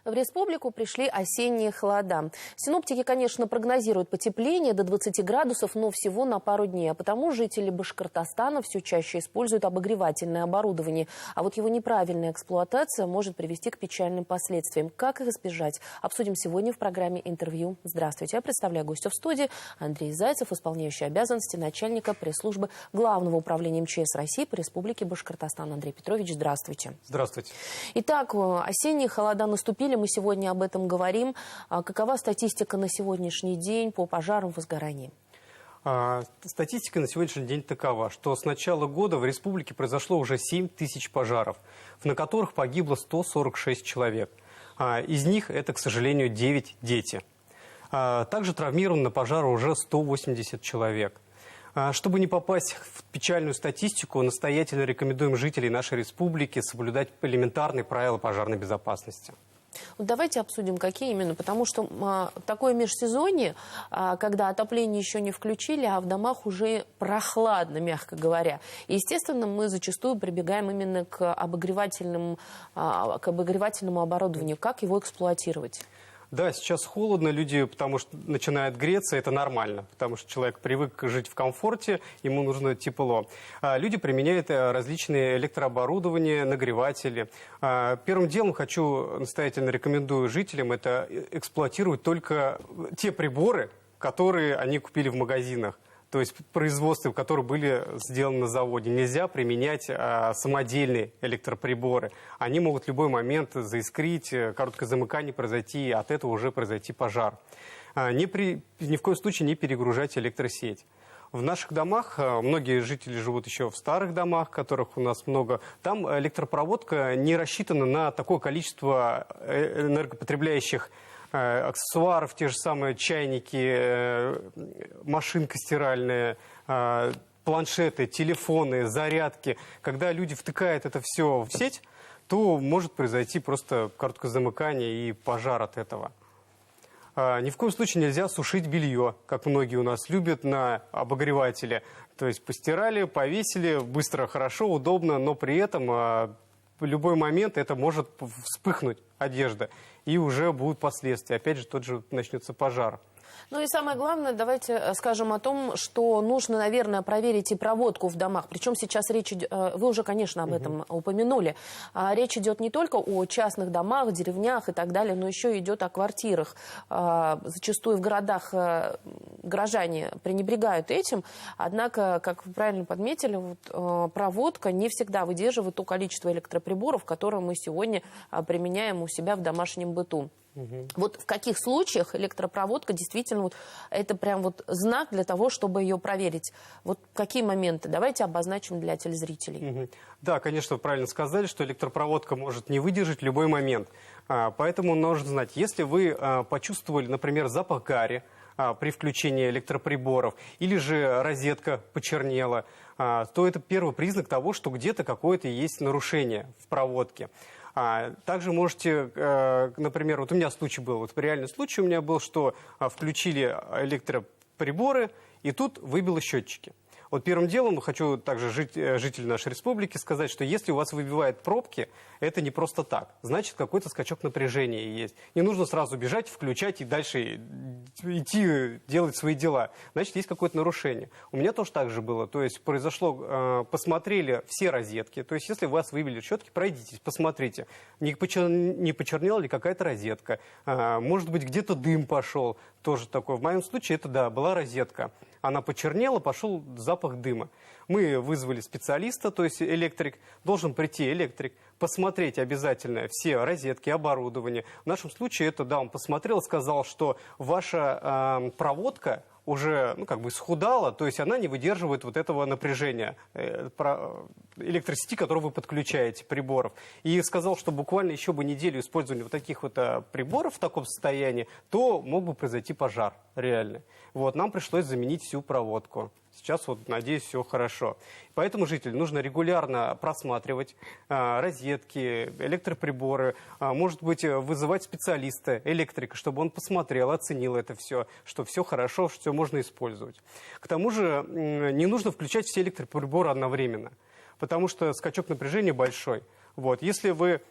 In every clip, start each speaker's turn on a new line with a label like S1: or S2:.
S1: В республику пришли осенние холода. Синоптики, конечно, прогнозируют потепление до 20 градусов, но всего на пару дней. А потому жители Башкортостана все чаще используют обогревательное оборудование. А вот его неправильная эксплуатация может привести к печальным последствиям. Как их избежать? Обсудим сегодня в программе «Интервью». Здравствуйте. Я представляю гостя в студии. Андрей Зайцев, исполняющий обязанности начальника пресс-службы Главного управления МЧС России по Республике Башкортостан. Андрей Петрович, здравствуйте.
S2: Здравствуйте.
S1: Итак, осенние холода наступили, мы сегодня об этом говорим. Какова статистика на сегодняшний день по пожарам, возгораниям?
S2: Статистика на сегодняшний день такова, что с начала года в республике произошло уже 7 тысяч пожаров, на которых погибло 146 человек. Из них это, к сожалению, 9 дети. Также травмировано на пожары уже 180 человек. Чтобы не попасть в печальную статистику, настоятельно рекомендуем жителей нашей республики соблюдать элементарные правила пожарной безопасности.
S1: Вот давайте обсудим, какие именно, потому что такое межсезонье, когда отопление еще не включили, а в домах уже прохладно, мягко говоря. И, естественно, мы зачастую прибегаем именно к обогревательному оборудованию. Как его эксплуатировать? Да, сейчас холодно, люди, потому что начинают греться, это нормально, потому что человек привык жить в комфорте, ему нужно тепло. Люди применяют различные электрооборудования, нагреватели. Первым делом настоятельно рекомендую жителям, это эксплуатировать только те приборы, которые они купили в магазинах. То есть производства, которые были сделаны на заводе. Нельзя применять самодельные электроприборы. Они могут в любой момент заискрить, короткое замыкание произойти, и от этого уже произойти пожар. Ни в коем случае не перегружать электросеть. В наших домах, многие жители живут еще в старых домах, которых у нас много, там электропроводка не рассчитана на такое количество энергопотребляющих аксессуаров, те же самые чайники, машинка стиральная, планшеты, телефоны, зарядки. Когда люди втыкают это все в сеть, то может произойти просто короткое замыкание и пожар от этого. Ни в коем случае нельзя сушить белье, как многие у нас любят, на обогревателе. То есть постирали, повесили, быстро, хорошо, удобно, но при этом в любой момент это может вспыхнуть, одежда, и уже будут последствия. Опять же, тот же начнется пожар. Ну и самое главное, давайте скажем о том, что нужно, наверное, проверить и проводку в домах. Причем сейчас речь идет, вы уже, конечно, об этом упомянули, речь идет не только о частных домах, деревнях и так далее, но еще идет о квартирах. Зачастую в городах горожане пренебрегают этим, однако, как вы правильно подметили, проводка не всегда выдерживает то количество электроприборов, которые мы сегодня применяем у себя в домашнем быту. Вот в каких случаях электропроводка действительно это прям знак для того, чтобы ее проверить? Вот какие моменты? Давайте обозначим для телезрителей. Да, конечно, вы правильно сказали, что электропроводка может не выдержать в любой момент. Поэтому нужно знать, если вы почувствовали, например, запах гари при включении электроприборов, или же розетка почернела, то это первый признак того, что где-то какое-то есть нарушение в проводке. Также можете, например, у меня случай был, реальный случай у меня был, что включили электроприборы, и тут выбило счетчики. Первым делом хочу также жителям нашей республики сказать, что если у вас выбивают пробки, это не просто так. Значит, какой-то скачок напряжения есть. Не нужно сразу бежать, включать и дальше идти делать свои дела. Значит, есть какое-то нарушение. У меня тоже так же было. То есть произошло, посмотрели все розетки. То есть если у вас выбили щетки, пройдитесь, посмотрите, не почернела ли какая-то розетка. Может быть, где-то дым пошел. Тоже такое. В моем случае это, да, была розетка. Она почернела, пошел запах дыма. Мы вызвали специалиста, то есть электрик. Должен прийти электрик, посмотреть обязательно все розетки, оборудование. В нашем случае это, да, он посмотрел, сказал, что ваша проводка уже, исхудала, то есть она не выдерживает этого напряжения электросети, которую вы подключаете, приборов. И сказал, что буквально еще бы неделю использования таких приборов в таком состоянии, то мог бы произойти пожар реально. Нам пришлось заменить всю проводку. Сейчас, надеюсь, все хорошо. Поэтому жителям нужно регулярно просматривать розетки, электроприборы, может быть, вызывать специалиста, электрика, чтобы он посмотрел, оценил это все, что все хорошо, что все можно использовать. К тому же не нужно включать все электроприборы одновременно, потому что скачок напряжения большой. Если вы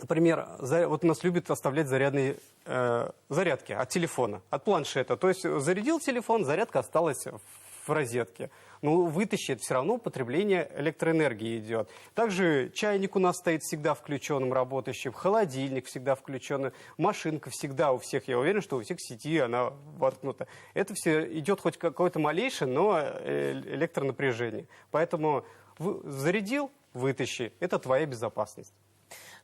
S2: Например, вот у нас любят оставлять зарядки от телефона, от планшета. То есть зарядил телефон, зарядка осталась в розетке. Но вытащи, это все равно употребление электроэнергии идет. Также чайник у нас стоит всегда включенным, работающим, холодильник всегда включенный, машинка всегда у всех, я уверен, что у всех в сети она воткнута. Это все идет хоть какое-то малейшее, но электронапряжение. Поэтому зарядил, вытащи, это твоя безопасность.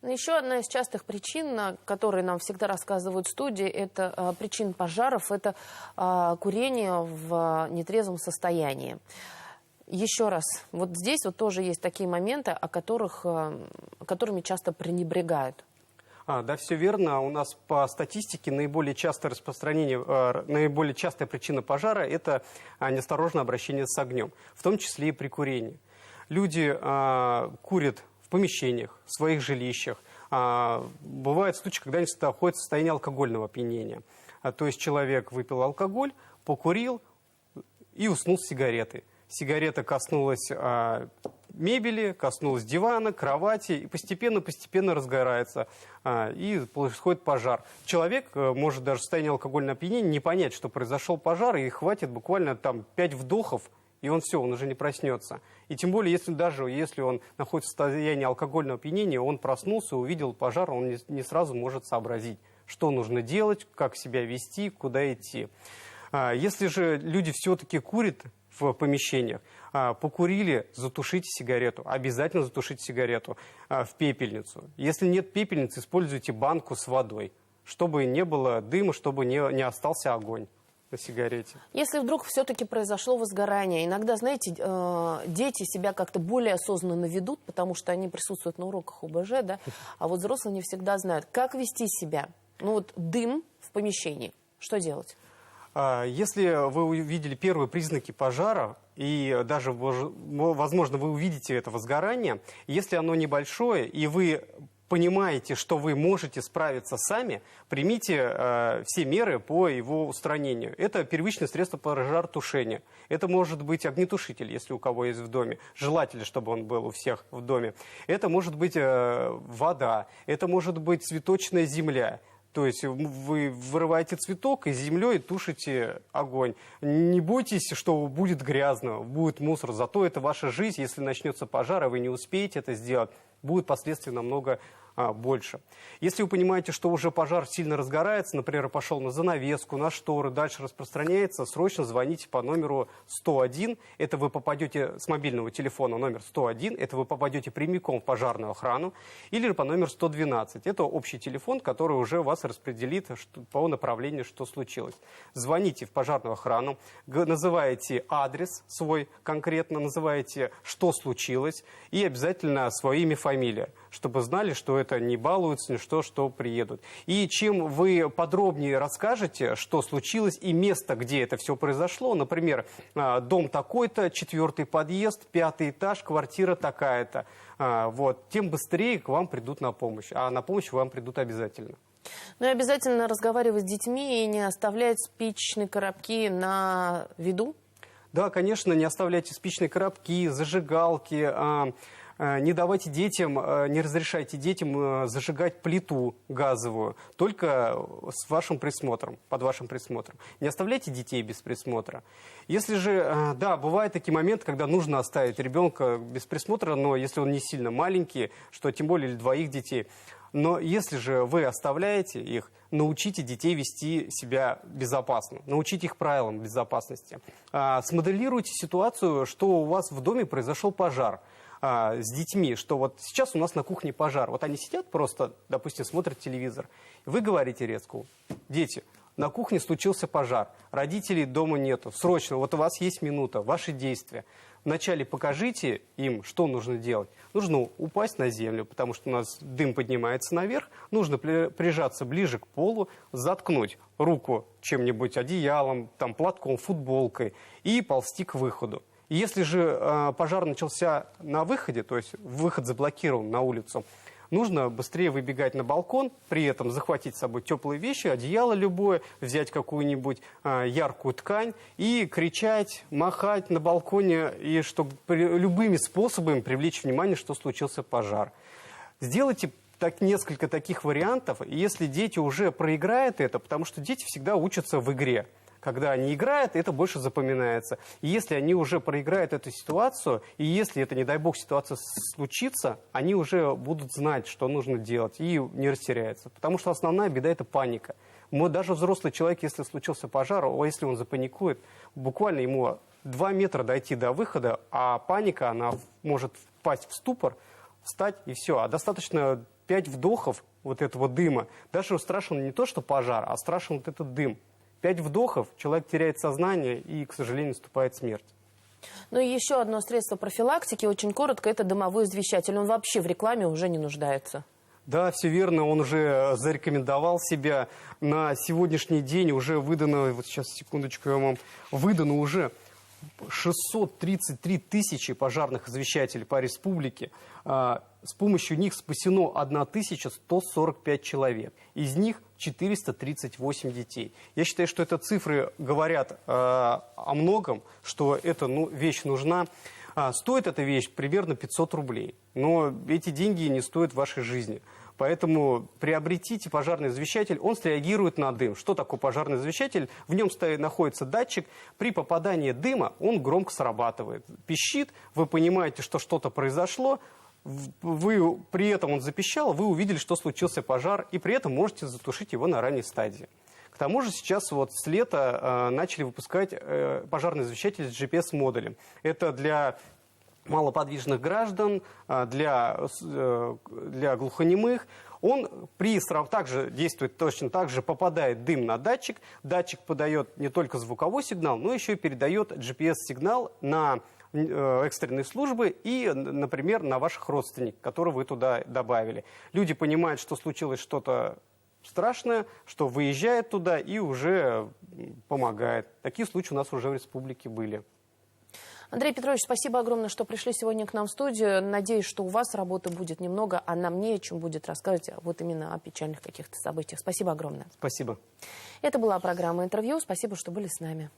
S3: Еще одна из частых причин, которые нам всегда рассказывают в студии, это причин пожаров, это курение в нетрезвом состоянии. Еще раз, вот здесь вот тоже есть такие моменты, которыми часто пренебрегают.
S2: Да, все верно. У нас по статистике наиболее частая причина пожара – это неосторожное обращение с огнем, в том числе и при курении. Люди курят в помещениях, в своих жилищах. Бывают случаи, когда они находятся в состоянии алкогольного опьянения. То есть человек выпил алкоголь, покурил и уснул с сигаретой. Сигарета коснулась мебели, коснулась дивана, кровати, и постепенно разгорается, и происходит пожар. Человек может даже в состоянии алкогольного опьянения не понять, что произошел пожар, и хватит буквально 5 вдохов, и он уже не проснется. И тем более, если он находится в состоянии алкогольного опьянения, он проснулся, увидел пожар, он не сразу может сообразить, что нужно делать, как себя вести, куда идти. Если же люди все-таки курят в помещениях, покурили, затушите сигарету, обязательно затушите сигарету в пепельницу. Если нет пепельницы, используйте банку с водой, чтобы не было дыма, чтобы не остался огонь на сигарете.
S3: Если вдруг все-таки произошло возгорание, иногда, знаете, дети себя как-то более осознанно ведут, потому что они присутствуют на уроках ОБЖ, да, а вот взрослые не всегда знают, как вести себя. Дым в помещении, что делать?
S2: Если вы увидели первые признаки пожара, и даже, возможно, вы увидите это возгорание, если оно небольшое, и вы понимаете, что вы можете справиться сами, примите все меры по его устранению. Это первичное средство пожаротушения. Это может быть огнетушитель, если у кого есть в доме. Желательно, чтобы он был у всех в доме. Это может быть вода, это может быть цветочная земля. То есть вы вырываете цветок и землей тушите огонь. Не бойтесь, что будет грязно, будет мусор. Зато это ваша жизнь. Если начнется пожар, и вы не успеете это сделать, будет последствий намного больше. Если вы понимаете, что уже пожар сильно разгорается, например, пошел на занавеску, на шторы, дальше распространяется, срочно звоните по номеру 101. Это вы попадете с мобильного телефона номер 101, это вы попадете прямиком в пожарную охрану, или по номеру 112. Это общий телефон, который уже вас распределит по направлению, что случилось. Звоните в пожарную охрану, называете адрес свой конкретно, называете, что случилось, и обязательно свое имя, фамилия, чтобы знали, что это не балуются, что приедут. И чем вы подробнее расскажете, что случилось, и место, где это все произошло, например, дом такой-то, 4-й подъезд, 5-й этаж, квартира такая-то, тем быстрее к вам придут на помощь. А на помощь вам придут обязательно.
S3: Ну и обязательно разговаривать с детьми и не оставлять спичечные коробки на виду?
S2: Да, конечно, не оставляйте спичечные коробки, зажигалки. Не давайте детям, не разрешайте детям зажигать плиту газовую, только с вашим присмотром, под вашим присмотром. Не оставляйте детей без присмотра. Если же, да, бывают такие моменты, когда нужно оставить ребенка без присмотра, но если он не сильно маленький, что тем более двоих детей. Но если же вы оставляете их, научите детей вести себя безопасно, научите их правилам безопасности. Смоделируйте ситуацию, что у вас в доме произошел пожар. С детьми, что вот сейчас у нас на кухне пожар. Вот они сидят просто, допустим, смотрят телевизор. Вы говорите резко: дети, на кухне случился пожар, родителей дома нету, срочно, вот у вас есть минута, ваши действия. Вначале покажите им, что нужно делать. Нужно упасть на землю, потому что у нас дым поднимается наверх. Нужно прижаться ближе к полу, заткнуть руку чем-нибудь, одеялом, платком, футболкой и ползти к выходу. Если же пожар начался на выходе, то есть выход заблокирован на улицу, нужно быстрее выбегать на балкон, при этом захватить с собой теплые вещи, одеяло любое, взять какую-нибудь яркую ткань и кричать, махать на балконе, и чтобы любыми способами привлечь внимание, что случился пожар. Сделайте
S1: несколько таких вариантов. И если дети уже проиграют это, потому что дети всегда учатся в игре. Когда они играют, это больше запоминается. И если они уже проиграют эту ситуацию, и если это, не дай бог, ситуация случится, они уже будут знать, что нужно делать, и не растеряются. Потому что основная беда – это паника. Даже взрослый человек, если случился пожар, если он запаникует, буквально ему 2 метра дойти до выхода, а паника, она может впасть в ступор, встать и все. А достаточно 5 вдохов вот этого дыма. Даже страшен не то, что пожар, а страшен вот этот дым. 5 вдохов, человек теряет сознание и, к сожалению, наступает смерть.
S3: Ну и еще одно средство профилактики, очень коротко, это дымовой извещатель. Он вообще в рекламе уже не нуждается.
S1: Да, все верно, он уже зарекомендовал себя. На сегодняшний день уже выдано, вот сейчас, секундочку, я вам выдано уже 633 тысячи пожарных извещателей по республике. С помощью них спасено 1145 человек. Из них 438 детей. Я считаю, что это цифры говорят о многом, что эта вещь нужна. Стоит эта вещь примерно 500 рублей. Но эти деньги не стоят вашей жизни. Поэтому приобретите пожарный извещатель, он среагирует на дым. Что такое пожарный извещатель? В нем находится датчик. При попадании дыма он громко срабатывает. Пищит, вы понимаете, что что-то произошло. При этом он запищал, вы увидели, что случился пожар, и при этом можете затушить его на ранней стадии. К тому же сейчас вот с лета начали выпускать пожарный извещатель с GPS-модулем. Это для малоподвижных граждан, для глухонемых. Он также действует точно так же, попадает дым на датчик. Датчик подает не только звуковой сигнал, но еще и передает GPS-сигнал на экстренные службы и, например, на ваших родственников, которые вы туда добавили. Люди понимают, что случилось что-то страшное, что выезжает туда и уже помогает. Такие случаи у нас уже в республике были.
S3: Андрей Петрович, спасибо огромное, что пришли сегодня к нам в студию. Надеюсь, что у вас работы будет немного, а нам не о чем будет рассказывать вот именно о печальных каких-то событиях. Спасибо огромное.
S1: Спасибо.
S3: Это была программа «Интервью». Спасибо, что были с нами.